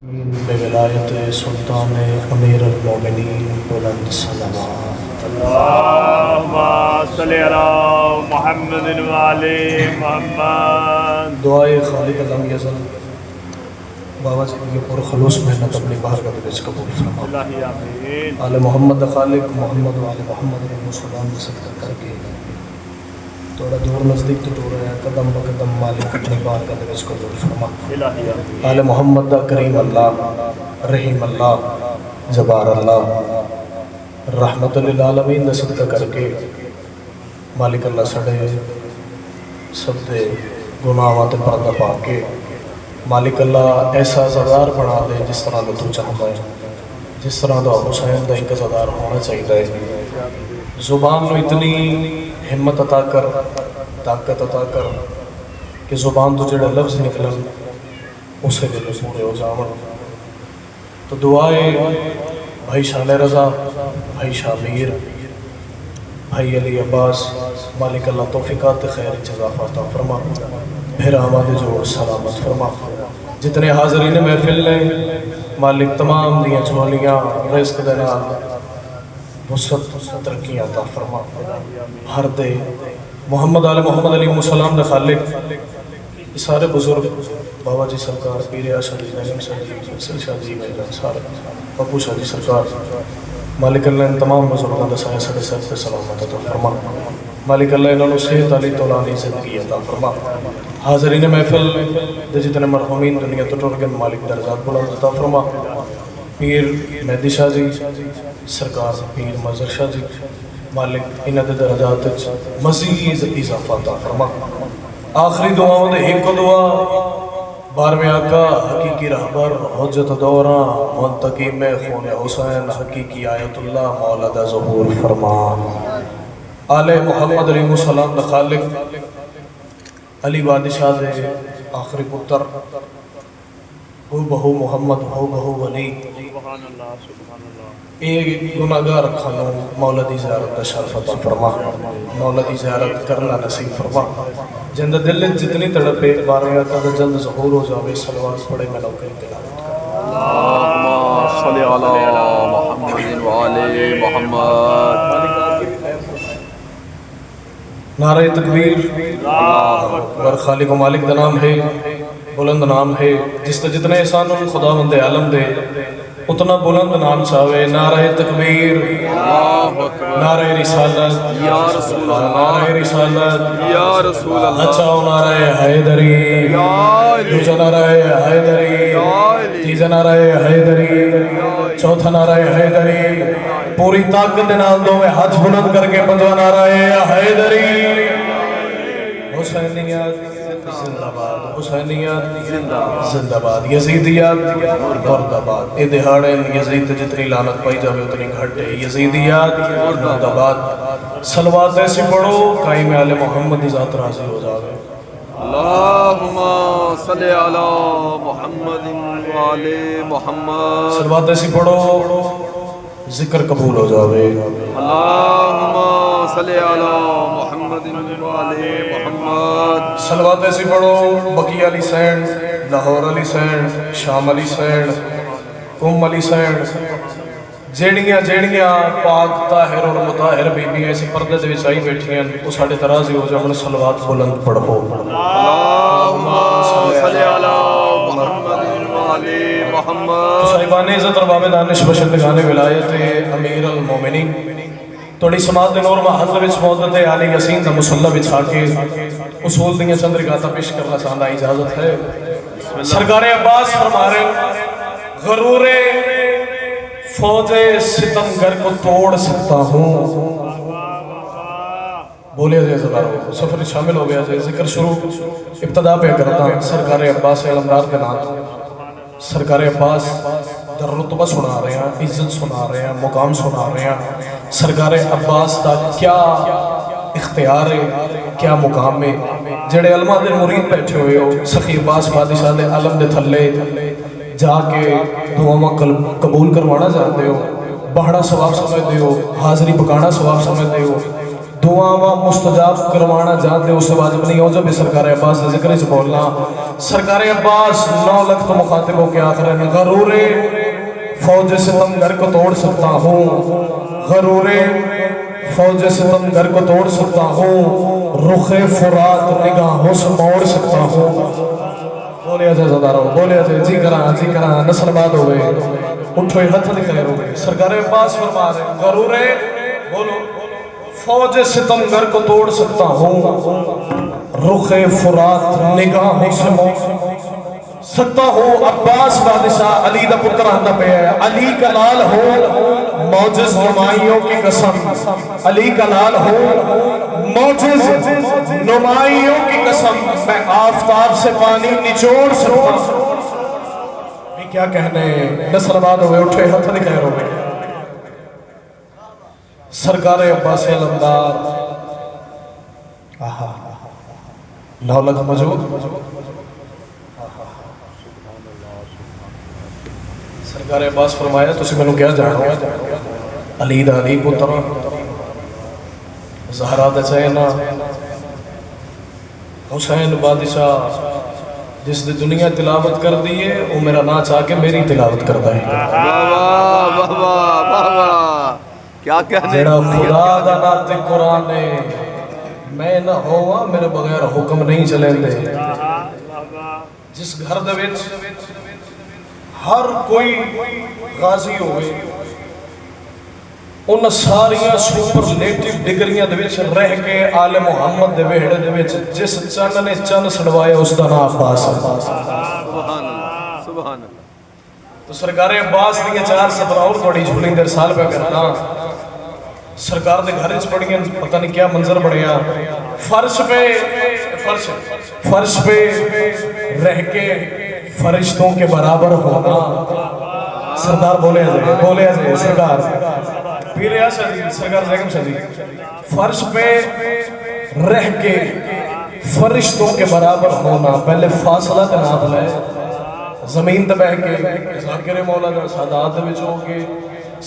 بولایت سلطان امیر المومنین بلند صلوات اللہم صلی علی محمد وعلی محمد. دعائے خالق لم یزل بابا جی کی پر خلوص محنت اپنی بارگاہ وچ قبول فرما. اللہ آمین. آل محمد خالق محمد و آل محمد علیہ السلام کا صدقہ کر کے تھوڑا دور نزدیک تو ٹور ہے قدم بقدم مالک اپنی بارگاہ وچ قبول فرما. اللہ آمین. آل محمد دا کریم اللہ رحیم اللہ جبار اللہ رحمت للعالمین دا صدقہ کر کے مالک اللہ سڑے سب دے گناہاں تے پردہ پا کے مالک اللہ ایسا عزادار بنا دے جس طرح دا تو چاہتا ہے، جس طرح دا حسین دا ایک عزادار ہونا چاہیے ہے. زبان نو اتنی ہمت عطا کر، طاقت عطا کر کہ زبان تو جڑے لفظ نکلن اسے دل پورے ہو جاون. تو دعائے بھائی شان رضا، بھائی شاہ میر، بھائی علی عباس، مالک اللہ توفیقات خیر اضافہ عطا فرما، پھر آماد جوڑ سلامت فرما. جتنے حاضرین محفل نے مالک تمام دیاں جھولیاں رزق دے نال وسعت ترقیاں عطا فرما. ہر دے محمد آل محمد علیہ السلام دے خالق سارے بزرگ بابا جی سرکار پیر آشا جی نعیم شاہ جی فیصل شاہ جی میدان سارے پپو شاہ جی سرکار مالک اللہ ان تمام بزرگوں کا سایہ سڑے سر سے سلامت عطا فرما. مالک اللہ انہوں نے صحت علی طولانی زندگی عطا فرما. حاضرین محفل دے جتنے مرحومین دنیا تو ٹر گئے مالک درجات بلند عطا فرما. پیر مہدی شاہ جی سرکار پیر مظہر شاہ جی مالک انہاں دے درجات مزید اضافہ عطا فرما. آخری دعاؤں دے ایک دعا بارہویں آقا حقیقی رہبر حجت دوراں منتقی میں خون حسین حقیقی آیت اللہ مولا دا ظہور فرما. آل محمد علیہ السلام دا خالق علی بادشاہ دے آخری پتر ہو بہو محمد ہو بہو ولی سبحان اللہ سبحان اللہ. ایک گناہگار کھانوں مولا دی زیارت دا شرف عطا فرما، مولا دی زیارت کرنا نصیب فرما. جندہ دل جتنی تڑپے بارہویں آقا دا جلد ظہور ہو جاوے صلوات پڑھے میں نوکری تلاوت کر. اللہم صلی علی محمد وعلی محمد. نعرہ تکبیر اور خالق و مالک دا نام ہے، بلند نام ہے. جس تا جتنے احسان خدا مند عالم دے اتنا بلند نام چاہوے. نعرہ تکبیر، نعرہ رسالت یا رسول اللہ، نعرہ رسالت یا رسول اللہ، اچھاؤ نعرہ حیدری، دوجہ نعرہ حیدری، تیجہ نعرہ حیدری، چوتھا نعرہ حیدری. پوری طاقت نال دو میں ہاتھ بلند کر کے پنجواں نعرہ حیدری. حسینیت زندہ باد، حسینیت زندہ باد، یزیدیت مرد آباد. اے دہاڑے یزید جتنی لعنت پائی جاوے اتنی گھٹے. یزیدیت مرد آباد. صلوات ایسی پڑھو قائم آل محمد ذات راضی ہو جاوے. اللہم صلی علی محمد وعلی محمد. صلوات ایسی پڑھو ذکر قبول ہو جاوے. اللہم صلی علی محمد وعلی محمد. صلوات ایسی پڑھو بقی علی سینڈ، لاہور علی سینڈ، شام علی سینڈ، قم علی سینڈ، جیڑیاں جیڑیاں پاک طاہر اور مطاہر بی بی ایسے پردے دے وچائی بیٹھی ہیں وہ ساڑھے ترازی ہو جاؤں. صلوات بلند پڑھو. اللہم صلی علی محمد وعلی محمد. صاحبان عزت ارباب دانش بشندگان ولایت امیر المومنین توڑی سماعت نور محضر وچ موجود ہے علی یسین دا مسلح بچھا کے اصول دیاں چند رکعتاں پیش کرنا چاہنا اجازت ہے. سرکار عباس فرما رہے غرور فوج ستمگر کو توڑ سکتا ہوں. بولے جائے زدارو سفر شامل ہو گیا جائے. ذکر شروع ابتدا پہ کرتا سرکار عباس علمدار کے نام. سرکار عباس در رتبہ سنا رہے ہیں، عزت سنا رہے ہیں، مقام سنا رہے ہیں. سرکار عباس دا کیا اختیار ہے، کیا مقام ہے. جڑے علماء دے مرید بیٹھے ہوئے ہو سخی عباس بادشاہ دے علم دے تھلے جا کے دعاواں قبول کروانا چاہتے ہو، بہڑا ثواب سمجھتے ہو، حاضری پکانا ثواب سمجھتے ہو، دعاواں مستجاب کروانا جانتے اس سے واجب نہیں ہو جب سرکار عباس نے ذکر سے بولنا سرکار عباس 9 لکھ تو مخاطبوں کے آخر ہے غرور فوج ستمگر کو توڑ سکتا ہوں غرور فوج ستمگر کو توڑ سکتا ہوں رخ فرات نگاہوں سے موڑ سکتا ہوں بولیا جائے زداروں بولیا جائے جی کراں نسل باد ہوئے اٹھوئے ہتھ دکھائے ہوئے سرکار عباس فرما رہے غرور بولو فوج ستمگر کو توڑ سکتا ہوں رخ فرات نگاہوں سے موڑ سکتا ہوں عباس بادشاہ علی دا پتر آندہ پہ ہے علی کا لال ہو موجز نمائیوں کی قسم علی کا لال ہو موجز نمائیوں کی قسم میں آفتاب سے پانی نچوڑ سکتا ہوں کیا کہنے نسل باد ہوئے اٹھے ہتھ دکھائے ہوئے سرکار عباس علمدار 9 لکھ موجود سرکار عباس فرمایا تسی میں نے کیا جانو علی دا علی پتر زہرا دا چینا حسین بادشاہ جس دی دنیا تلاوت کر دیئے وہ میرا نا چاہ کے میری تلاوت کر دائے واہ واہ کیا کہنے جیڑا خدا دا ناتے قرآن میں نہ ہوا میرے بغیر حکم نہیں چلیں دے جس گھر دے وچ ہر کوئی غازی ہوئے ان ساریاں سپرلیٹیو ڈگریاں دے وچ رہ کے آل محمد دے ویڑے دے وچ جس چند نے چند سڑوائے اس دا نام عباس سبحان اللہ تو سرکار عباس دیئے 4 سطر اور توڑی جھولیں در سال پہ کرنا سرکار دے گھر اس پڑھیں پتہ نہیں کیا منظر بڑھیا فرش پہ رہ کے فرشتوں کے برابر ہونا سردار بولے ہیں سرکار پیر ایسا جی سرکار زیگم شاہ جی فرش پہ رہ کے فرشتوں کے برابر ہونا پہلے فاصلہ تناب لے زمین دے بہ کے ذاکر مولا دا سادات دے بچ ہو کے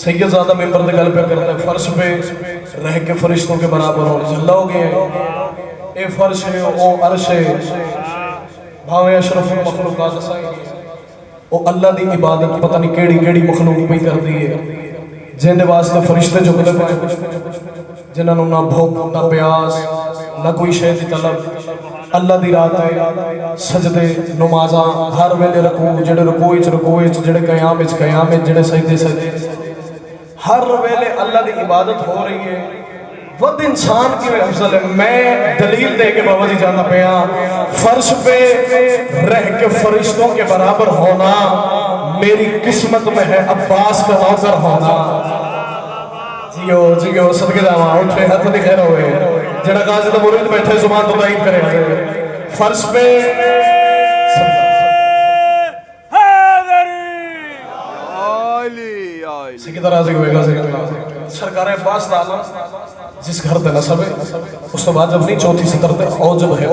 سید زادہ ممبر دے گل پہ کرتا ہے فرش پہ رہ کے فرشتوں کے برابر ہونا جھلا ہو گئے اے فرش ہے او عرش ہے بھاوے اشرف مخلوقات سائیں او اللہ دی عبادت پتہ نہیں کیڑی مخلوق پہ کر دیئے جن دے واسطے فرشتے جو گلے پائے جنہوں نہ بھوک نہ پیاس نہ کوئی شہد طلب اللہ دی رات ہے سجدے نمازاں ہر ویلے رکوع جڑے رکوع جڑے قیام جڑے سجدے ہر ویلے اللہ دی عبادت ہو رہی ہے ود انسان کی افضل ہے میں دلیل دے کے بابا جی جانا پیا فرش پہ رہ کے فرشتوں کے برابر ہونا میری قسمت میں ہے عباس کا نوکر ہونا جیو صدقے جاواں اٹھے ہاتھ دکھے ہوئے جڑا غازی دا مرید بیٹھے زبان تو دائم کرے فرش پہ سکیدہ راضی ہوئے گا سرکار عباس دالا جس گھر دے نصب ہے اس تو بعد جب نہیں 4 سطر دے اوجب ہے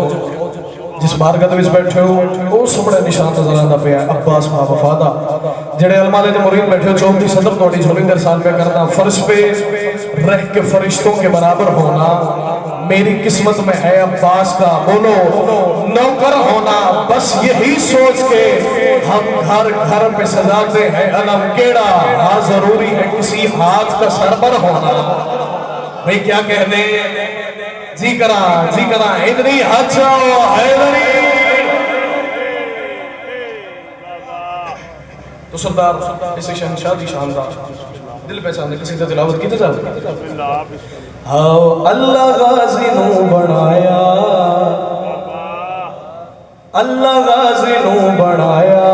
جس بارگاہ دے وچ بیٹھے ہو او سبڑے نشان نظر آندا پیا عباس ماں وفادا جڑے علماء دے مرید بیٹھے ہو 34 سطر توڑی جھولیں در سال پہ کرنا فرش پہ رہ کے فرشتوں کے برابر ہونا میری قسمت میں ہے عباس کا بولو نوکر ہونا بس یہی سوچ کے ہم گھر پہ سجاتے ہیں علم کیڑا ہاں ضروری ہے کسی ہاتھ کا سربر ہونا بھئی کیا کہنے جی کرا حیدری حجو حیدری تو سردار اسے شہنشاہ دی شاندار دل پہچانے کسی سے تلاوت کی تجاوت اللہ غازی نو بڑھایا اللہ غازی نو بڑھایا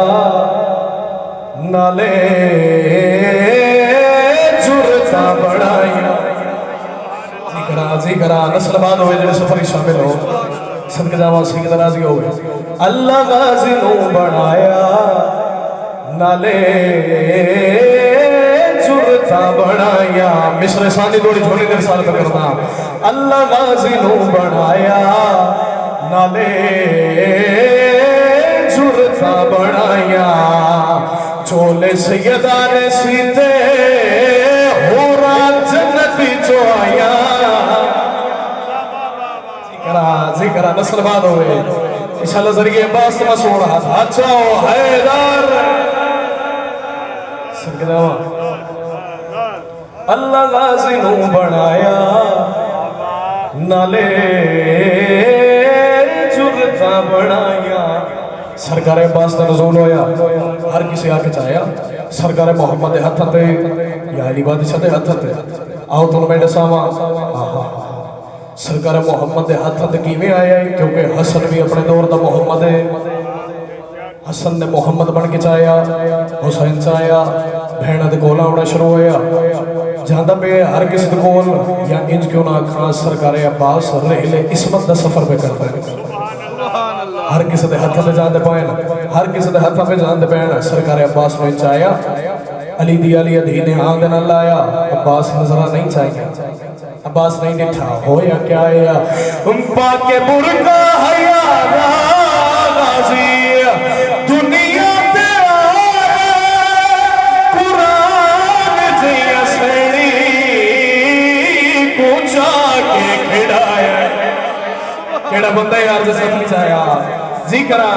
نالے جرتا بڑھایا ذکرہ نسل باد ہوئے جڑے سفری شامل ہو صدق جاواں سید راضی ہوئے اللہ غازی نو بڑھایا نالے جرتا بڑھایا مصر ثانی دوڑی جھولی در سال پہ کرنا اللہ غازی نو بڑھایا نالے جرتا بڑھایا چولے سیدان سیتے ہورا جنتی جو آیا ذکر نسل باد ہوئے انشاءاللہ ذریعے باس مسوڑ رہا تھا اچھا ہو حیدر سرگراما اللہ غازی نو بنایا نالے جرتا بنایا سرکار عباس دا نزول ہویا ہر کسی آکے چاہیا سرکار محمد ہتھا تے یا علی بادشاہ دے ہتھا تے آؤ تو میں دساواں سرکار محمد دے ہتھا تے کیویں آیا ہے کیونکہ حسن بھی اپنے دور دا محمد ہے حسن نے محمد بن کے چاہیا حسین چاہیا بہنہ دے کولا ہونا شروع ہویا جہاں پہ ہر کسی دے کول یا انج کیوں نہ خاص سرکار عباس رحلے عصمت دا سفر پہ کرتا ہے ہر کسی دے ہتھا پہ جان دے پائیں ہر کسی دے ہتھا پہ جان دے پائیں سرکار عباس میں چاہیا علی دی علی ادھینے آن دن اللہ آیا عباس نظرہ نہیں چاہیا عباس نہیں نٹھا ہویا کیا آیا پاک برکا حیا غازی دنیا تے آئے قرآن جیا سیڑی پوچھا کے کھڑایا کیڑا بندہ یار جیسا نہیں چاہیا جی کرا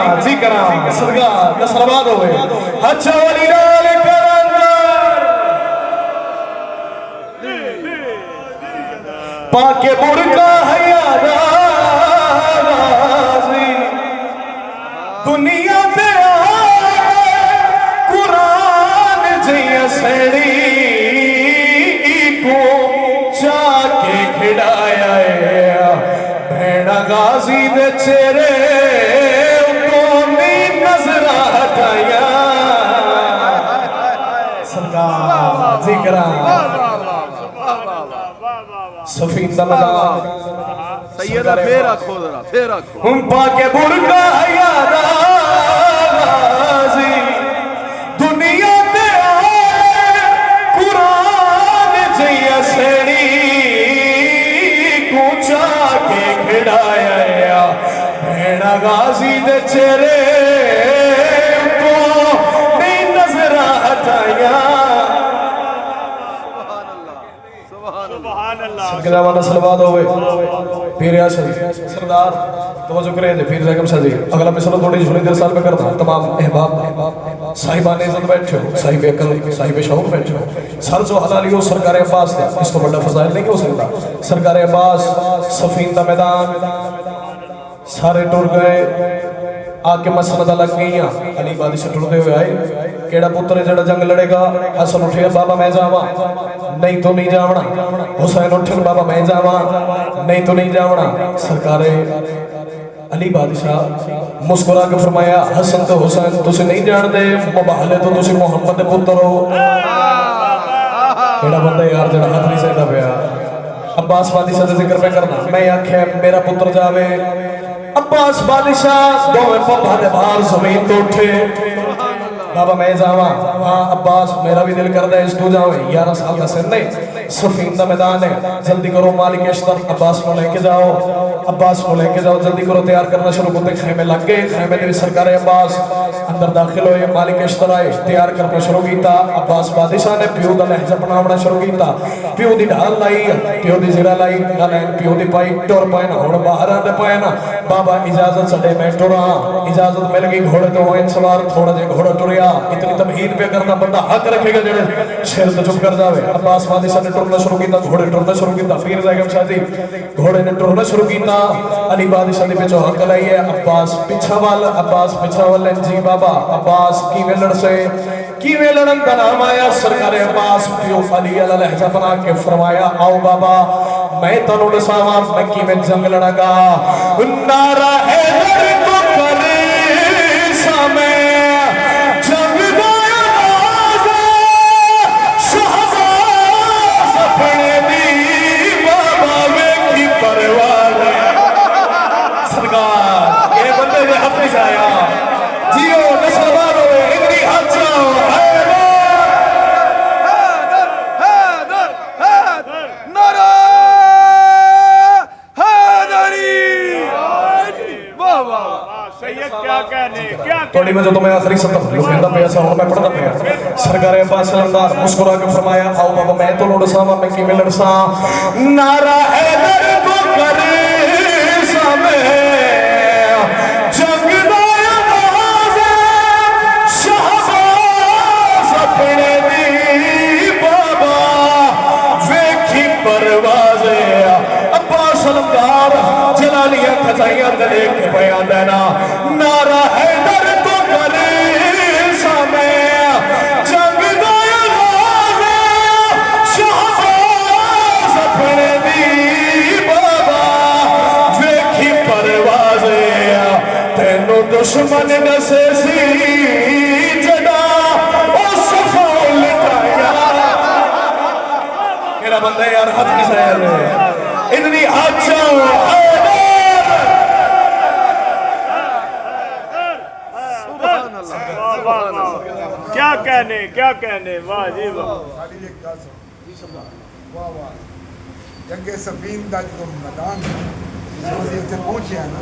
سرگاہ نصرباد ہوئے اچھا ولی نال پاک برکا حیا غازی دنیا تے آئے قرآن جیا سیڑی کو چاکے کھڑایا بھیڑا غازی دے چہرے کونی نظر ہٹایا سرکار ذکرہ سفین دا مدار سیدہ پھر آکھو ذرا پھر آکھو ہم پاکے برکا حیا غازی دنیا تے آئے قرآن جیا سیڑی کوچا کے کھڑایا بھیڑا غازی دے چہرے کو نہیں نظر ہٹایا سرکدہ وانا سلوات ہوئے پیر یاسر سردار توجہ کرے دے پیر زیگم شاہ جی اگلا مثلوں تھوڑی جھولی دیر سال میں کرنا تمام احباب صاحبان عزت بیٹھے ہو صاحب اکل صاحب شعور بیٹھے ہو سر جو حلالی ہو سرکار عباس دے اس تو بڑا فضائل نہیں ہو سکتا سرکار عباس سفین دا میدان سارے ٹور گئے آکے مسندہ لگ گئیاں علی بادشاہ ٹردے ہوئے آئے کیڑا پتر جڑا جنگ لڑے گا حسن اٹھے بابا میں جاواں نہیں تو نہیں جاونا حسین اٹھن بابا میں جاواں نہیں تو نہیں جاونا سرکار علی بادشاہ مسکرا کے فرمایا حسن تو حسین تسی نہیں جان دے مباہلے تو تسی محمد پتر ہو کیڑا بندہ یار جڑا ہاتھ نہیں سکتا پیا عباس بادشاہ سے ذکر پہ کرنا میں آکھے میرا پتر جاوے عباس بادشاہ دوے پپا دے باہر زمین تو اٹھے بابا میں جاواں ہاں عباس میرا بھی دل کردہ ہے اس تو جاویں 11 سال کا سن نہیں سفین دا میدان ہے جلدی کرو مالک اشتر عباس کو لے کے جاؤ عباس کو لے کے جاؤ جلدی کرو تیار کرنا شروع کرتے خیمے لگ گئے خیمے نے بھی سرکار عباس اندر داخل ہوئے مالک اشتر آئے تیار کرنا شروع کیتا عباس بادشاہ نے پیو دا لہجہ بناونا شروع کیتا پیو دی ڈھال لائی پیو دی زیرہ لائی نالین پیو دی پائی ٹور پائنا ہوڑ باہر آنے پائنا بابا اجازت سڑے میں ٹورا اجازت مل گئی گھوڑے تو ہوئے سوار تھوڑا جے گھوڑا ٹوریا اتنی تمہید پہ کرنا بندہ حق رکھے گا جڑے شیر تو چپ کر جاوے عباس بادشاہ نے ٹورنا شروع کیتا گھوڑے ٹورنا شروع کیتا پیر زیگم شاہ جی گھوڑے نے ٹورنا شروع کیتا علی بادشاہ نے پچھو حق لائی ہے عباس پچھا وال جی بابا عباس کیویں لڑ سے کیویں لڑن کا نام آیا سرکار عباس پیو علی علیہ لہجہ بنا کے فرمایا آؤ بابا میں تنو نساواں میں کیویں جنگ لڑا گا نعرہ حیدر تو کرے سامے توڑی میں جو تمہیں آخری ستم لکھیندہ پہ ایسا ہوں میں پڑھنا پہ سرکار عباس سلمدار مسکرا کے فرمایا آؤ بابا میں تو لڑسا میں کی میں لڑسا نعرہ حیدر تو کرے سامے کھچائیاں تے دیکھ کے بیان دینا نعرہ حیدر تو کرے سامے جنگ دا آغاز شہباز اپنے دی بابا ویکھی پروازے تینو دشمن نسے سی جدا اس فول لٹایا میرا بندہ یار حد کی سیر ہے اتنی اچھا کیا کہنے واہ جی واہ جنگ سفین دا جو میدان ہے سے پہنچے ہیں نا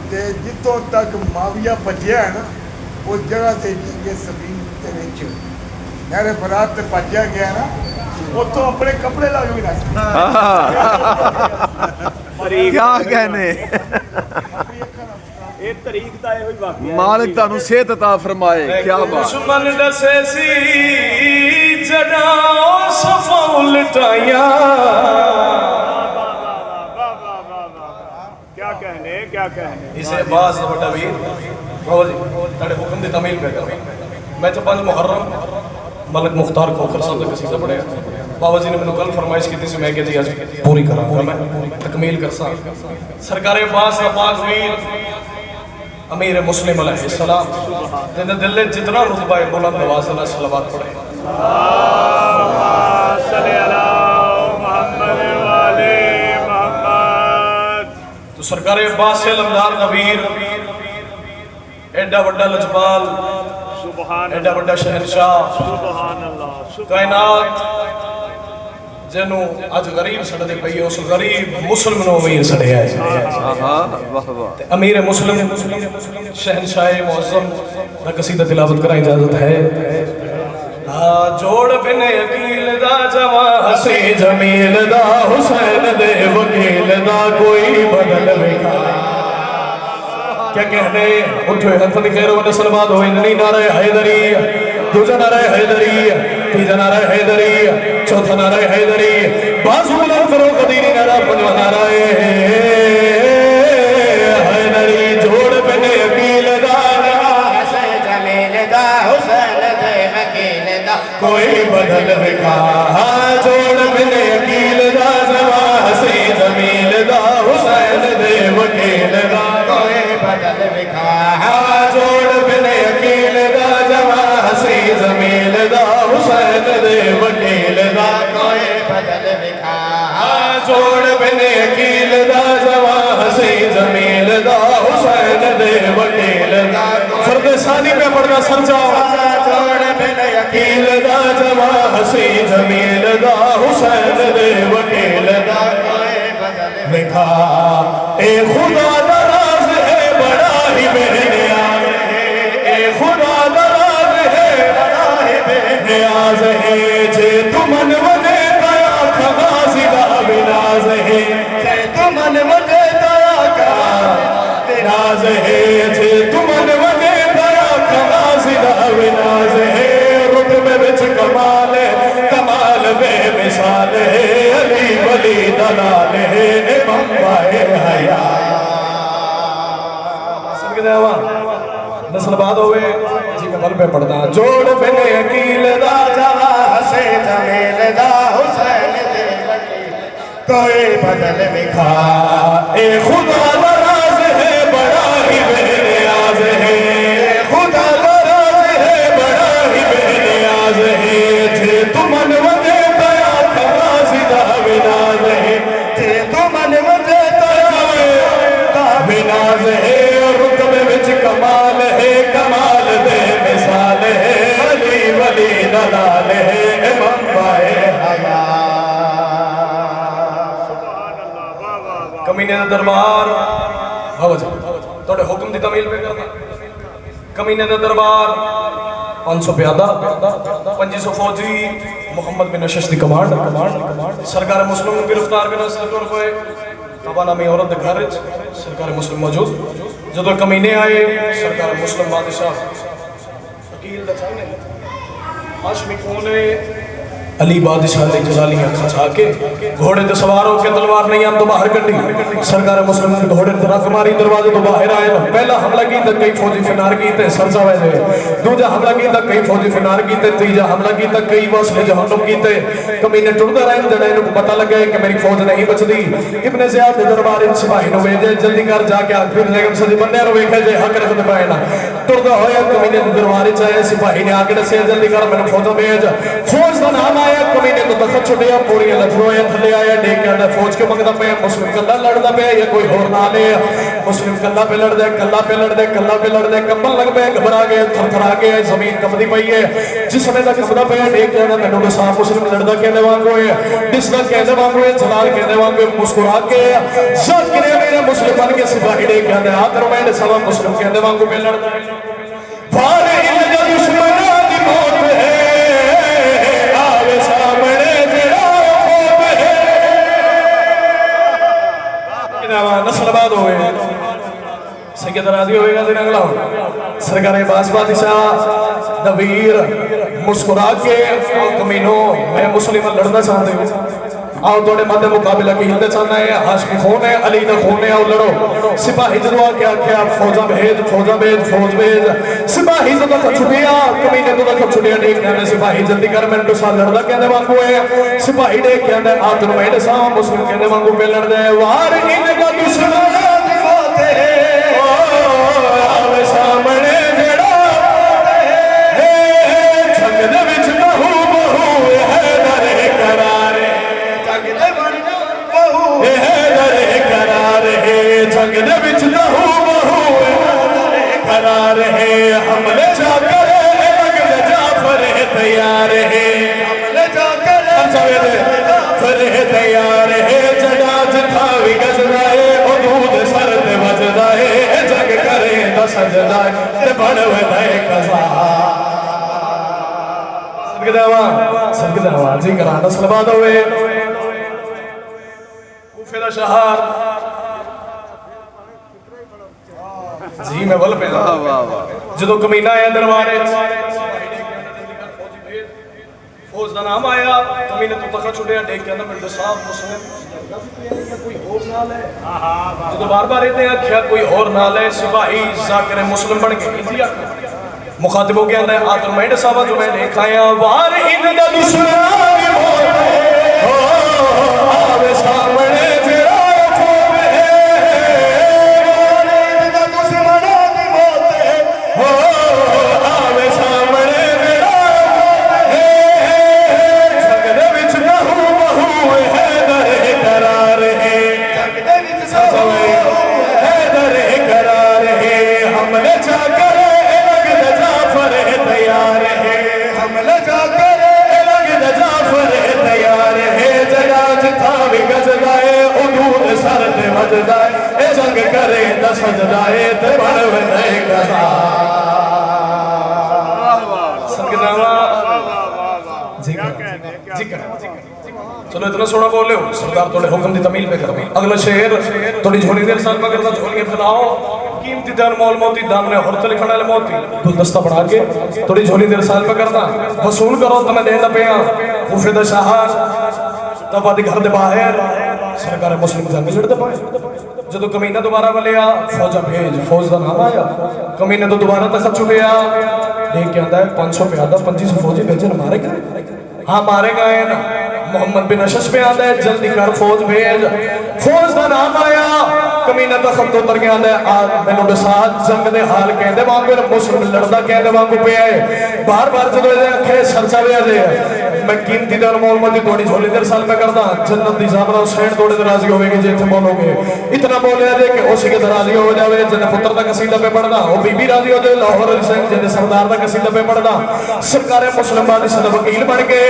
تے جتوں تک معاویہ بچیا ہے نا اس جگہ سے جنگ سفین تے وچ نہر فرات تے بچیا گیا ہے نا اتوں اپنے کپڑے لا کے بھی نہ کیا کہنے یہ طریق دا ہے ہوئی واقعہ مالک تانوں صحت عطا فرمائے کیا بات دشمن دسے سی جدا صفا الٹائیاں کیا کہنے اسے باز بٹا بھی بابا جی تاڑے حکم دی تعمیل پہ کر میں تو 5 محرم ملک مختار کھوکھر صاحب کا قصیدہ پڑھے بابا جی نے میں کل فرمائش کی تھی سے میں کہ جی آج پوری کراں گا میں تکمیل کر سا سرکار عباس پاک ویر امیر مسلم علیہ السلام جن دل جتنا رتبہ بلند نواز اللہ صلوات پڑھے صلی اللہ محمد والے محمد تو سرکار عباس علمدار نبیر ایڈا وڈا لجپال سبحان ایڈا وڈا شہنشاہ سبحان اللہ کائنات جنو آج غریب سڑ دے پئی اس غریب مسلم نو امیر سڑے آئے واہ واہ امیر مسلم شہنشاہ معظم نہ قصیدہ تلاوت کرا اجازت ہے جوڑ بن عقیل دا جوان حسی جمیل دا حسین دے وکیل دا کوئی بدل بکھا کیا کہنے اٹھوئے حنفت خیر و نسل باد ہوئی ننی نعرہ حیدری دوجہ نعرہ حیدری تیجہ نعرہ حیدری چوتھا نعرہ حیدری بازو بلند کرو قدیری نعرہ پنجوہ نعرہ حیدری جوڑ بن عقیل دا حسین جمیل دا حسین دے وکیل دا کوئی بدل بکھا جوڑ بن عقیل دا جوان حسی جمیل دا حسین دے وکیل دا کوئی بدل بکھا جوڑ بن عقیل دا جوان حسی جمیل دا حسین دے وکیل دا کوئی بدل بکھا جوڑ بن عقیل دا جوان حسی جمیل دا حسین دے وکیل دا فرد ثانی پہ پڑھنا سر جاؤ جوڑ بن عقیل دا جوان حسی جمیل دا حسین دے وکیل دا کوئی بدل بکھا اے خدا دراز ہے بڑا ہی بے نیاز ہے اے خدا دراز ہے بڑا ہی بے نیاز ہے جے تمن وجے تیا خواسی دا بناز ہے جے تمن وجے تیا خواسی ہے جے تمن وجے تیا خواسی دا بناز ہے رتبے وچ کمال ہے کمال بے مثال ہے علی ولی دلال ہے امام بائے حیا صدق دے ہوا نسل باد ہوئے جی میں مل پہ پڑھتا جوڑ بن عقیل دا جوان حسین جمیل دا حسین دے وکیل کوئی بدل بکھا اے خدا دراز ہے بڑا ہی بے نیاز ہے خدا دراز ہے بڑا ہی بے نیاز ہے جے تمن وجے تیا خواسی دا بناز ہے جے تمن وجے تیا بناز ہے رتبے وچ کمال ہے کمال بے مثال ہے علی ولی دلال ہے امام بائے حیا کمینے دا دربار بابا جی توڑے حکم دی تعمیل پہ کرنا کمینے دا دربار 500 پیادہ 500 فوجی محمد بن اشش دی کمانڈ سرکار مسلم کو گرفتار کرنا سرکار کوئے تبا نامی عورت دے گھر سرکار مسلم موجود جدو کمینے آئے سرکار مسلم بادشاہ وکیل دا چاہنے ہاشمی کونے علی بادشاہ نے جلالیاں کھچا کے گھوڑے تے سوار ہو کے تلوار نہیں ہم تو باہر کٹی سرکار مسلم نے گھوڑے تے رکھ ماری دروازے تو باہر آئے پہلا حملہ کی تک کئی فوجی فنار کی تے سرسا ویسے دوجا حملہ کی تک کئی فوجی فنار کی تے تیجا حملہ کی تک کئی واسلے جہنم کی تے کمینے ٹڑتا رہے جڑے انہوں کو پتہ لگے کہ میری فوج نہیں بچ دی ابن زیاد دے دربار ان سپاہی نو بھیجے جلدی کر جا کے پھر جگم سدی بندے رو ویکھے جے حق رکھتے پائے نا ٹڑتا ہویا کمینے دے دربار چاہے سپاہی نے آگے دسے جلدی کر میں فوجا بھیج فوج دا نام آیا کمینے تو دخل چھڑیا پوری لفرویا تھلے آیا ڈیک کے فوج کے مقدم پہ مسلم کلہ لڑدا پہ یا کوئی اور نہ لے مسلم کلہ پہ لڑ دے کلہ پہ لڑ دے کلہ پہ لڑ دے کمبل لگ پہ گھبرا گئے تھر تھر آ گئے زمین کمدی پئی ہے جس سمے تک کمدا پہ ڈیک کے مینوں دے صاحب مسلم لڑدا کہندے وانگو ہے جس دا کہندے وانگو ہے جلال کہندے وانگو مسکرا کے ذکر میرے مسلم بن کے سپاہی ڈیک کہندے ہاتھ رو میں سوا مسلم کہندے وانگو پہ لڑدا بھار ان دا دشمناں دی موت ہے آوے سامنے نسل آباد ہوئے سید راضی ہوئے گا دن اگلا سرکار باس بادشاہ نویر مسکرا کے کمینوں میں مسلم لڑنا چاہتے ہوں آؤ توڑے مدد مقابلہ کی ہندے چاہنا ہے ہاشمی خون ہے علی دا خون ہے آؤ لڑو سپاہی جدوا کیا کیا فوجہ بھیج فوج بھیج سپاہی جدوا کا چھٹیا کمینے تو کا چھٹیا دیکھ کہنے سپاہی جلدی کر میں تو ساتھ لڑنا کہنے وانگو ہے سپاہی دیکھ کہنے آتن میں ساں مسلم کہنے وانگو پہ لڑ دے وار ان کا دشمن دیواتے آوے سامنے جڑا جنگ دے وچ بہو بہو ہے درے کرارے جنگ دے وچ بہو بہو ہے درے ہے حملے جا کرے لگ جعفر تیار ہے حملے جا کرے جعفر تیار ہے جڑا جتھا وی گزرا ہے حدود سر تے وجدا ہے جنگ کرے دا سجدا تے بڑ ودے قضا سرگداواں جی کرا نسل آباد ہوئے کوفے دا شہر جی میں بل پہ جدو کمینہ آیا دربارے فوج دا نام آیا کمینے تو تخت چھڑیا ڈیک کے اندر میرے صاحب مسلم کوئی اور نال ہے جدو بار بار اتنے آکھیا کوئی اور نال ہے سپاہی ذاکر مسلم بن کے انتیا مخاطبوں کے اندر آتن میڈ صاحبہ جو میں دیکھ آیا وار ان دا دشمنان موت آوے سامنے جڑا فوب ہے وار ان دا دشمنان موت آوے سامنے جڑا جنگ دے وچ بہو بہو ہے درے قرار ہے جنگ دے وچ بہو ہے درے قرار ہے حملے جا کر تیار ہے حملہ جا کر لگ جعفر تیار ہے جگہ جتھا بھی گزدا ہے حدود سر تے وجدا ہے اے جنگ کرے دا سجدا ہے تے بڑ ودے قضا سنگداواں جی چلو اتنا سونا بول لے ہو سردار توڑے حکم دی تمیل پہ کرمی اگلا شہر توڑی جھولی دیر سال مگر دا جھولی پھلاؤ قیمتی دان مول موتی دامنے حرط لکھنا لے موتی گلدستہ بڑھا کے توڑی جھولی دیر سال پہ کرنا وصول کرو تمہیں دے دا پیاں خوفے دا شاہر تب آدھی گھر دے باہر سرکار مسلم جنگ جڑ دے پائے جدو کمینہ دوبارہ والیا فوجہ بھیج فوج دا نام آیا کمینہ تو دوبارہ تخت چکیا دیکھ کے آتا ہے 500 پیادہ 2500 فوجی بھیجن مارے گئے ہاں مارے گئے نا محمد بن اشش پہ آتا ہے جلدی کر فوج بھیج فوج دا نام آیا کمینہ دا خط اتر گیا ہے مینوں دے ساتھ جنگ دے حال کہندے وانگو مسلم لڑدا کہندے وانگو پہ آئے بار بار جدو اکھے سرچا وے دے میں قیمتی دار مول مدی توڑی جھولی دیر سال میں کردا جنت دی زامرہ حسین توڑے دے راضی ہوئے گی جے تھے بولو گے اتنا بولے دے کہ اسی کے راضی ہو جاوے جن پتر دا قصیدہ پہ پڑھدا وہ بی بی راضی ہو جائے لاہور علی سنگ جن سردار دا قصیدہ پہ پڑھدا سرکار مسلم بادشاہ دا وکیل بن کے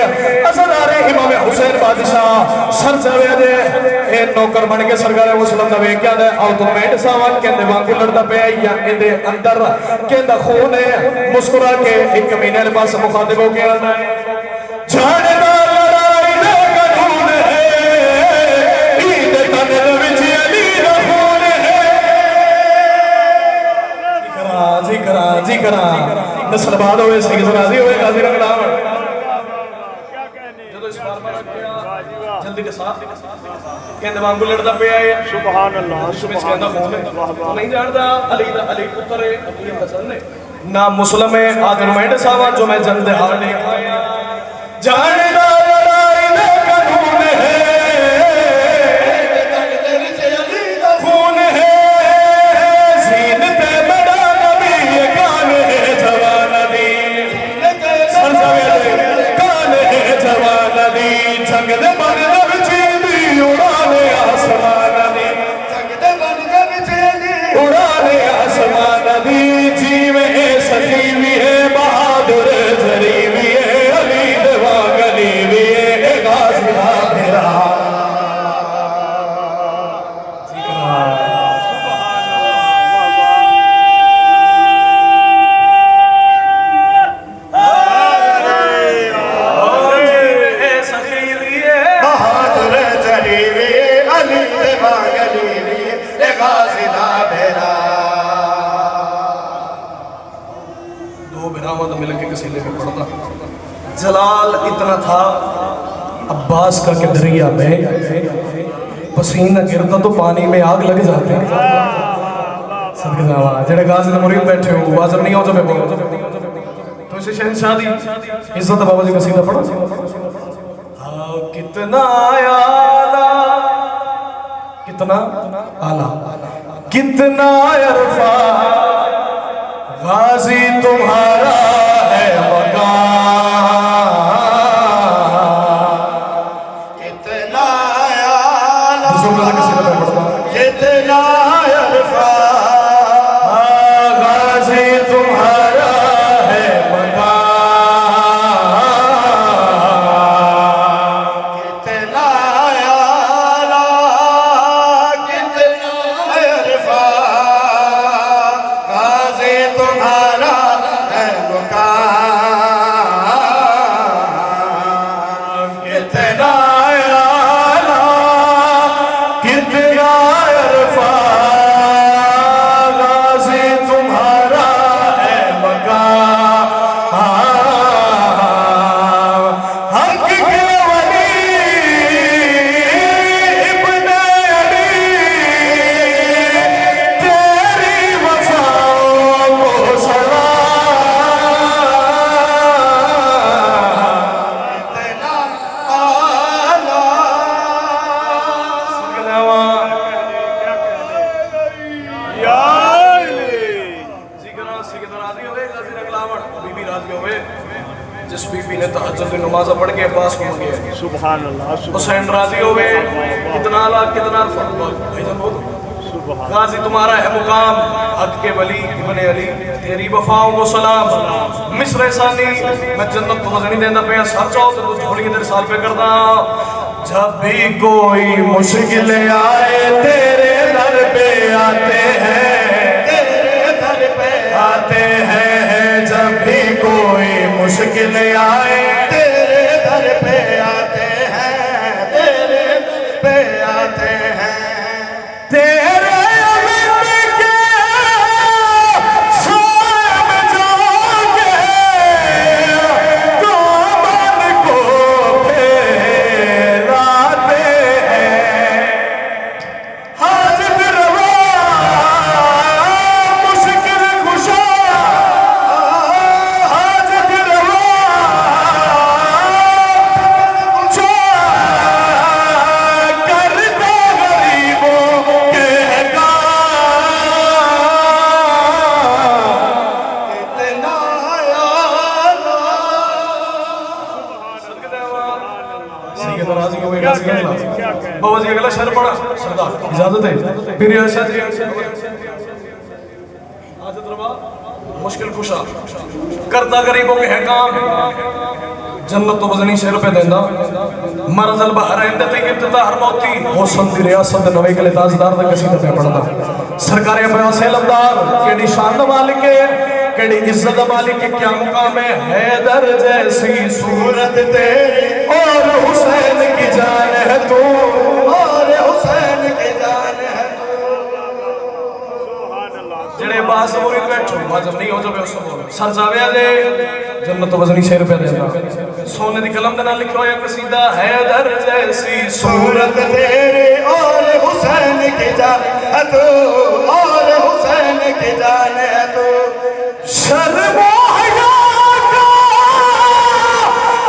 ازادار امام حسین بادشاہ سر جاوے دے اے نوکر بن کے سرکار مسلم دا ویکیا دے او تو میڈ ساوان کہندے وانگو لڑدا پہ یا اندے اندر کہندا خون ہے مسکرا کے ایک کمینے لے پاس مخاطب ہو کے آنا ہے جھاڑے دا لڑائی دا قانون ہے عید تنر وچ علی دا خون ہے جی کرا نسل باد ہوئے سنگ راضی ہوئے غازی رنگ لاؤ جدو اس بار بار کیا واہ جی واہ جلدی کے ساتھ کہندے وانگو لڑدا پیا ہے سبحان اللہ اس وچ کہندا سبحان خون ہے اللہ واہ تو واہ نہیں جاندا علی پتر ہے ابو حسن نے نہ مسلم ہے آدر مینڈ صاحب جو میں جلد ہار لے آیا جاندا لڑائی دا قانون ہے خون ہے زینت بڑا نبی کان ہے جوان دی کان ہے جوان دی جنگ دے بن چیندی اڑانے آسمان دی اڑانے آسمان دی جیوے سجیوی ہے بہادر جریوی ہے علی دوا گلیوی ہے غازی میرا بہادر جریوی علی دوا گلیوی غازی میرا دو برامد مل کے کسی لے کے پڑھتا جلال اتنا تھا عباس کا کہ دریا میں پسینہ گرتا تو پانی میں آگ لگ جاتے ہیں صدقہ جاوا جڑے غازی دے مرید بیٹھے ہو واجب نہیں ہو جب بولو تو اسے شہنشاہ دی عزت بابا جی قصیدہ پڑھا کتنا آلہ کتنا آلہ کتنا عرفہ غازی تمہارا ہے مقام کتنا آلہ بزرگ کا کسی نے پڑھتا کتنا عرفہ غازی تمہارا ہے مقام کتنا آلہ کتنا عرفہ غازی تمہارا ہے مقام کتنا آلہ کتنا عرفہ غازی تمہارا ہے مقام حق کے ولی ابن علی تیری وفاؤں کو سلام کتنا آلہ یا علی جس بی بی نے تہجد کی نماز پڑھ کے عباس کو منگیا سبحان اللہ حسین راضی ہوئے کتنا لا کتنا بھائی جان بولو سبحان غازی تمہارا ہے مقام حق کے ولی ابن علی تیری وفاؤں کو سلام مصر ثانی میں جنت تو وزنی دینا پہ سر چاہو تو جھوڑی کے در سال پہ کرنا جب بھی کوئی مشکل آئے تیرے در پہ آتے ہیں تیرے در پہ آتے ہیں جب بھی کوئی مشکل آئے تیرے در پہ آتے ہیں تیرے در پہ آتے ہیں تیرے امین کے سائے میں جا کے دامن کو پھیلاتے ہیں حاجت روا مشکل کشا حاجت روا کرتا غریبوں کے کتنا آلہ بابا جی اگلا شہر پڑا سردار اجازت ہے پھر ایسا جی حاجت روا مشکل کشا کرتا غریبوں کے حکام جنت تو وزنی شہر پہ دیندہ مرض البحرین دیتے ابتدا ہر موتی حسن دی ریاست نوے کلے تازدار دا کسی دفعہ پڑھتا سرکار عباس علمدار کیڑی شان دا مالک ہے کیڑی عزت دا مالک ہے کیا مقام ہے حیدر جیسی صورت تیری اور حسین کی جان ہے تو اور حسین کی جان ہے سبحان اللہ جڑے باس مرید واجب نہیں ہو جائے اس کو سر جاوے دے جنت وزنی شیر پہ دینا سونے دی قلم دے نال لکھو یا قصیدہ حیدر جیسی صورت تیرے اور حسین کی جانے تو اور حسین کی جانے تو شرم و حیا کا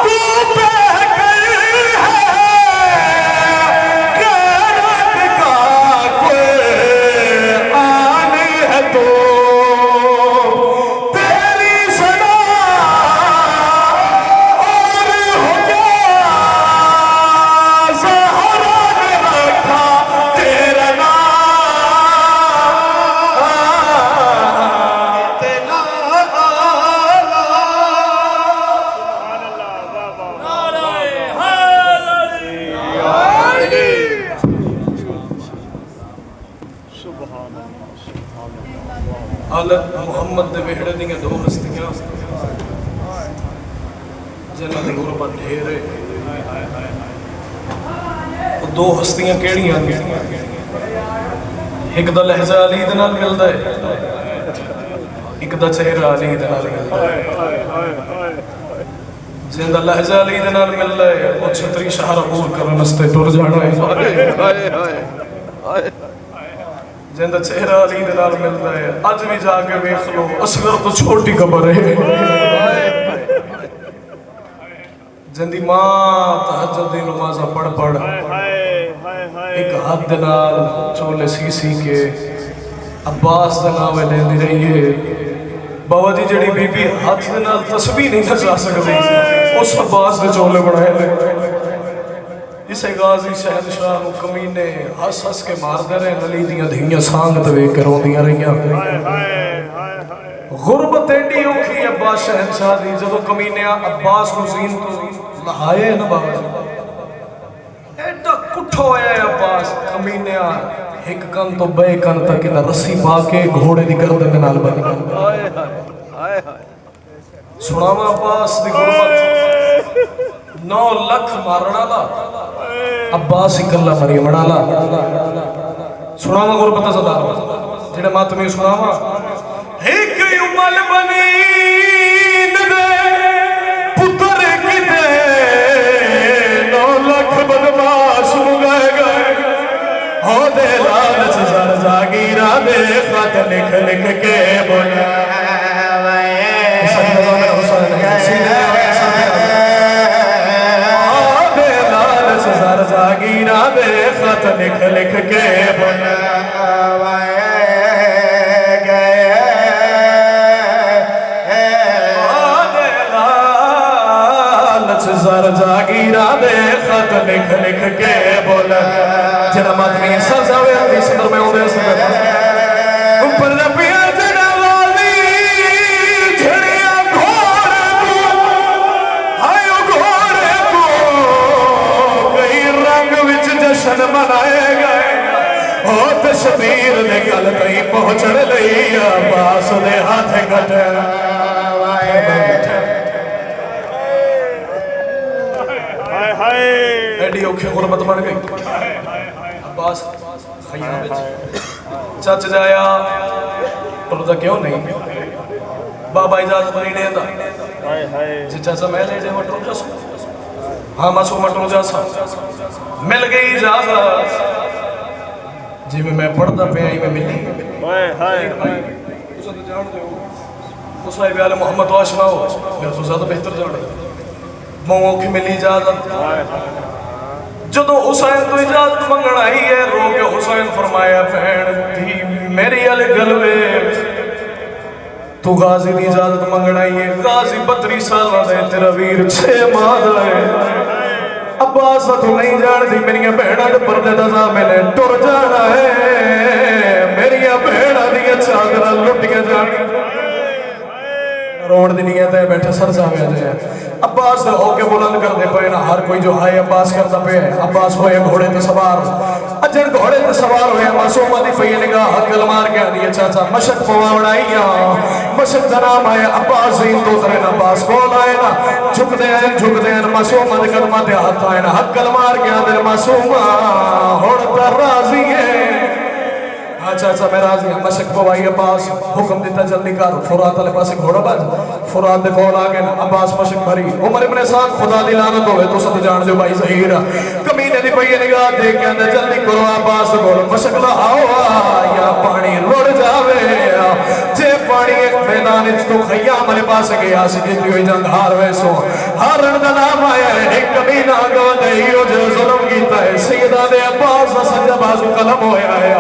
تو پہ گئی ہے غیرت کا کوئی آن ہے تو تیری صدا اور ہو گیا زہرا نے رکھا تیرا حالت محمد دے ویڑے دیاں دو ہستیاں جنہاں دی غربت ڈھیر ہے دو ہستیاں کیڑیاں نے ایک دا لہجہ علی دے نال ملدا ہے ایک دا چہرہ علی دے نال ملدا ہے جن دا لہجہ علی دے نال ملدا ہے او چھتری شہر عبور کرن واسطے ٹر جانا ہے جن دا چہرہ علی دے نال ملدا ہے اج بھی جا کے ویکھ لو اصغر تو چھوٹی قبر ہے جن دی ماں تہجد دی نمازاں پڑھ پڑھ ایک ہاتھ دے نال چولے سی کے عباس دے ناوے لیندی رہی ہے بابا جی جڑی بی بی ہاتھ دے نال تسبیح نہیں نچا سکدی اس عباس دے چولے بنائے لے اسے غازی شہنشاہ نو کمینے ہس ہس کے مار دے رہے علی دیاں دھیاں سانگ تے ویکھ کے روندیاں رہیاں غربت ایڈی اوکھی عباس شہنشاہ دی جدوں کمینے عباس کو زین تو لہائے نا بابا جی ایڈا کٹھو ہویا ہے عباس کمینے ایک کن تو بے کن تک انہا رسی پا کے گھوڑے دی گردن دے نال بنی سناوا عباس دی غربت 9 لکھ مارنا لا عباس اکلا مریم ڈالا سناوا غربت زدار جڑے ماتمی سناوا ایک امل بنی دے پتر کی دے 9 لکھ بدماش مگائے گئے ہو دے لالچ زر جاگیرہ دے خط لکھ لکھ کے بولا جاگیرہ دے خط لکھ لکھ کے بنوائے گئے لالچ زر جاگیرہ دے خط لکھ لکھ کے بولا جنہ ماتمی سر جاوے آتی صدر میں ہوندے اس میں اوپر ربیہ جنہ والی جھڑیاں گھوڑے کو آئیو گھوڑے کو کئی رنگ وچ جشن منائے گئے او تشبیر دے گل کئی پہنچن لئی عباس دے ہاتھ گھٹے ایڈی اوکھی غربت بن گئی عباس خیام بچ چچ جایا ٹردا کیوں نہیں بابا اجازت نہیں دیندا جی چچا میں لے جاواں ٹر جا ہاں معصوم ٹر جا سا مل گئی اجازت جی میں پڑھدا پیا میں ملی اس صاحب عالم محمد تو آشنا ہو میرے تو زیادہ بہتر جانے موقع کی ملی اجازت جدو حسین تو اجازت منگن آئی ہے رو کے حسین فرمایا بہن تھی میری علی گلوے تو غازی دی اجازت منگن آئی ہے غازی 32 سال دے تیرا ویر 6 ماہ ہے عباس تو نہیں جان دی میری بہنہ دے پردے دزا میں نے ٹر جانا ہے میری بہنہ دی چادرہ لٹیاں جانی روڑ دی نیت ہے بیٹھے سر جاوے جائے عباس دے ہو کے بلند کر دے پہنا ہر کوئی جو آئے عباس کرتا پہ عباس ہوئے گھوڑے تے سوار اجر گھوڑے تے سوار ہوئے معصومہ دی پہی نگاہ حقل مار کے آدھی چاچا مشک پواوڑائیاں مشک دنام آئے عباس زین تو ترین عباس کول آئے نا جھک دے ہیں معصومہ دے قدمہ دے ہاتھ آئے نا حقل مار کے آدھی معصومہ ہوڑتا راضی ہے اچھا اچھا میں راضی ہوں مشک پوائی عباس حکم دیتا جلدی کر فرات والے پاس گھوڑا باز فرات دے کول آگے عباس مشک بھری عمر ابن سعد خدا دی لعنت ہوئے تو سب جان جو بھائی ظہیر کمینے دی پئی نگاہ دیکھ کے اندر جلدی کرو عباس کول مشک لا آؤ یا پانی رڑ جاوے جے پانی ایک میدان وچ تو خیام والے پاس گیا سی جیتی ہوئی جنگ ہار ویسو ہارن دا نام آیا ہے ایک کمینہ گوا دے ہیو جو ظلم کیتا ہے سیدہ دے عباس دا سجا بازو قلم ہویا ہے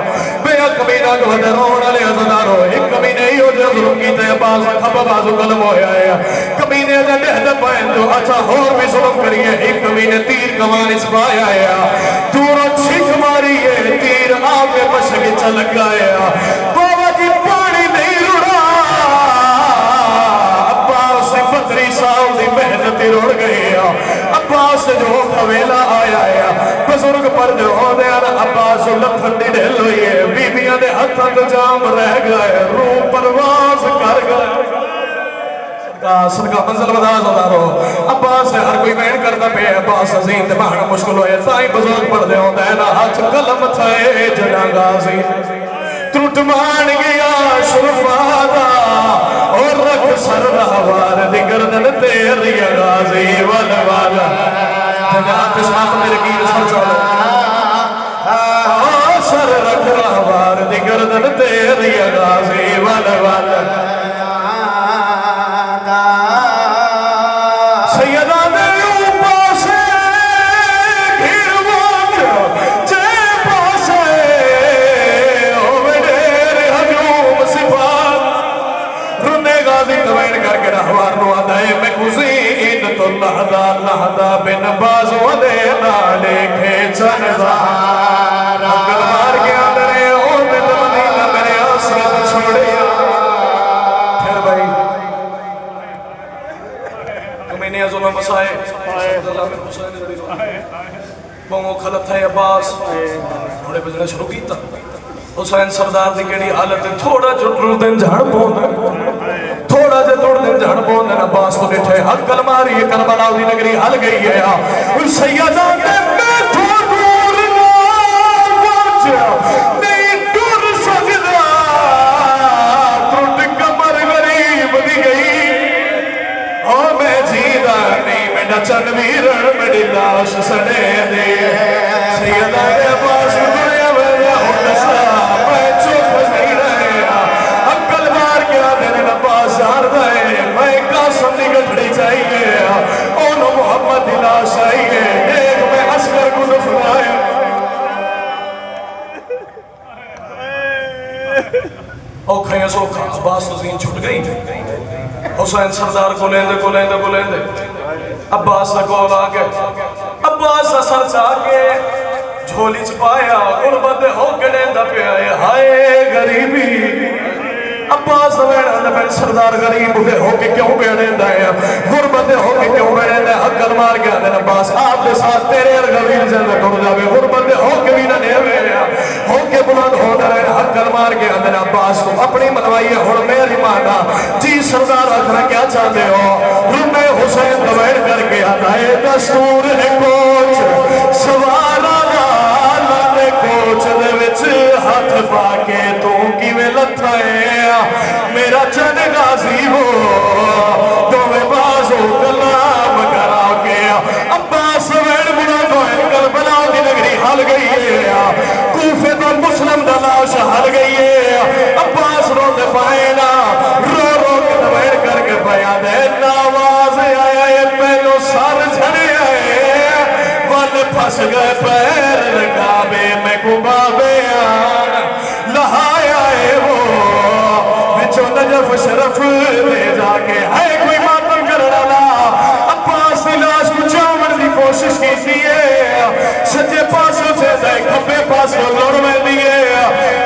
بے کمینہ گوا دے رونا لے ازدارو ایک کمینے ہیو جو ظلم کیتا ہے عباس دا کھپا بازو قلم ہویا ہے کمینے دے لہد پائن جو اچھا اور بھی ظلم کریے ایک کمینے تیر کمان اس پایا ہے دوروں چھک ماری ہے تیر آگے مشک چلک گئے بابا جی پانی نہیں رڑا عباس سے 15 سال دی محنت رڑ گئی عباس جو حویلہ آیا ہے بزرگ پر جو ہو دیا عباس لکھن دی ڈھل ہوئی ہے بیبیاں دے ہتھاں تو جام رہ گئے روح پرواز کر گئے صدقہ منزل بداز ہوتا رہو عباس سے ہر کوئی بین کرتا پہ عباس عظیم دے بہنا مشکل ہوئے تائیں بزرگ پڑھ دے ہوتا ہے نا ہاتھ قلم تھے جنا غازی ٹوٹ مان گیا شرفادہ اور رکھ سر رہوار دی گردن تیری غازی والوالا جنات اسمات میرے گیر سر چولو سر رکھ رہوار دی گردن تیری غازی والوالا سیدان اوپا سے گھر وانچ جے پاسے اوہ دیر حجوم سفار رنے غازی توین کر کے رہوار نو آدھائے میں کزین تو لہدہ بن بازو دینا لکھے چنزار کلمار کے اندرے او دل مدینہ میرے آسرت چھوڑے پھر بھائی کمینی ظلم مسائے بہنگو کھلت ہے عباس تھوڑے بجنے شروع کیتا حسین سردار دی کیڑی حالت تھوڑا جو ٹر دن جھڑ پوندن تھوڑا جو ٹر دن جھڑ پوندن عباس تو بیٹھے حق کلماری کربلا دی نگری حل گئی ہے سیدہ نے میں تو دور نہ پہنچا نہیں ٹر سکتا ٹرٹ کمر غریب دی گئی اور میں جیدہ نہیں میں نچن ویرن میری لاش سنے دے سیدہ نے عباس دنیا میں ہوتا میں چوک نہیں رہے عقل بار کیا دینے عباس جار دائے میں قاسم دی گھڑی چاہیے اونو محمد دی لاش آئیے ایک میں عسکر کو دفنائے او کھائیں سو کھا عباس تو زین چھوٹ گئی حسین سردار کو لیندے عباس کا کول آگے عباس کا سر چاکے جھولی چپایا غربت ہو کے لیندہ پہ آئے ہائے غریبی عباس ویڑا نبین سردار غریب ہو کے کیوں بیڑے دائے غربت ہو کے کیوں بیڑے دائے عقل مار گیا دین عباس آپ دے ساتھ تیرے غریب جلد کر جاوے غربت ہو کے بھی نہ نیوے ہو کے بلند ہو دائے عقل مار گیا دین عباس کو اپنی منوائی ہون میری مانا جی سردار اکھنا کیا چاہتے ہو رمے حسین دویر کر کے آدھائے دستور ہے کوچ سوارا لانے کوچ دے وچ ہاتھ پاکے تو کی میں لتھا ہے میرا چند غازی ہو دوے بازو کلام کرا کے عباس ویڑ بنا دوئے کربلا دی نگری حل گئی ہے کوفے تو مسلم دلاش حل گئی ہے عباس رو دے پائینا رو رو کے دویر کر کے پایا دے نواز آیا یہ پہلو سار جھڑے آئے ول پھس گئے پیر رکابے میں کبابے لہایا ہے وہ وچو نجف شرف دے جا کے ہے کوئی ماتم کر ڈالا عباس دی لاش کو چاون دی کوشش کی دیئے سجے پاسوں سے دے کھپے پاسوں لڑ میں دیئے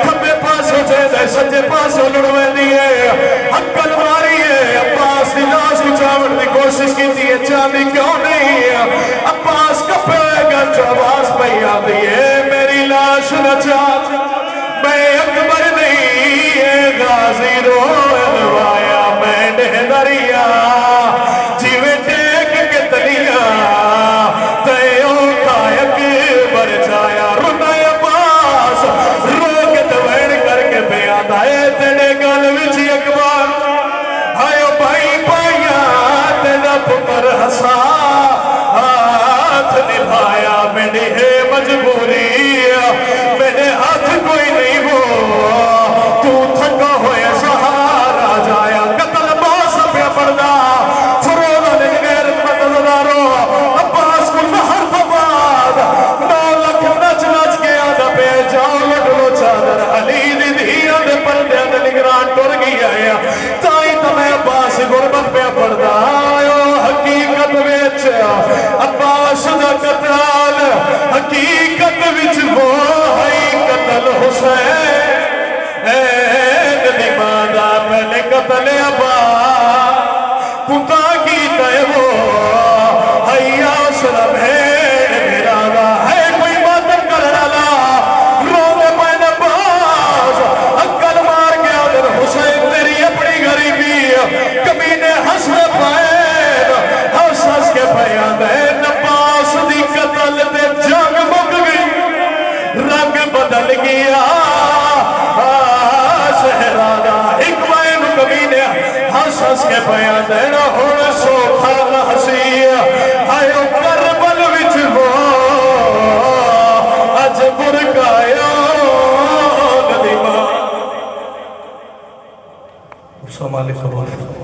کھپے پاسوں سے دے سجے پاسوں لڑ میں دیئے عقل ماری ہے عباس دی لاش کو چاون دی کوشش کی دیئے چاندی کیوں نہیں ہے عباس کپے گا چواز پہیا دیئے میری لاش نہ چاہتی میں اکبر نہیں غازی رو الوایا میں ڈہدریا جیوے ٹیک کے تلیا تیو کا اکبر چایا رنا عباس رو کے دوین کر وچ عباس دا قتال حقیقت وچ وہ ہے قتل حسین دی ماں دا پہلے قتل عباس پتا کی تے وہ حیا سلام ہے میرا دا ہے کوئی ماتم کرنا لا رونے پین عباس اکل مار گیا در حسین تیری اپنی غریبی کمینے حسن پین ہس ہس کے پیان دین عباس دی قتل تے جنگ مک گئی رنگ بدل گیا شہرادہ حکمین کمینے ہس ہس کے پیان دین ہون سوکھا لحسی آئیو کربل وچ وہ اج برکایا ندیمہ السلام علیکم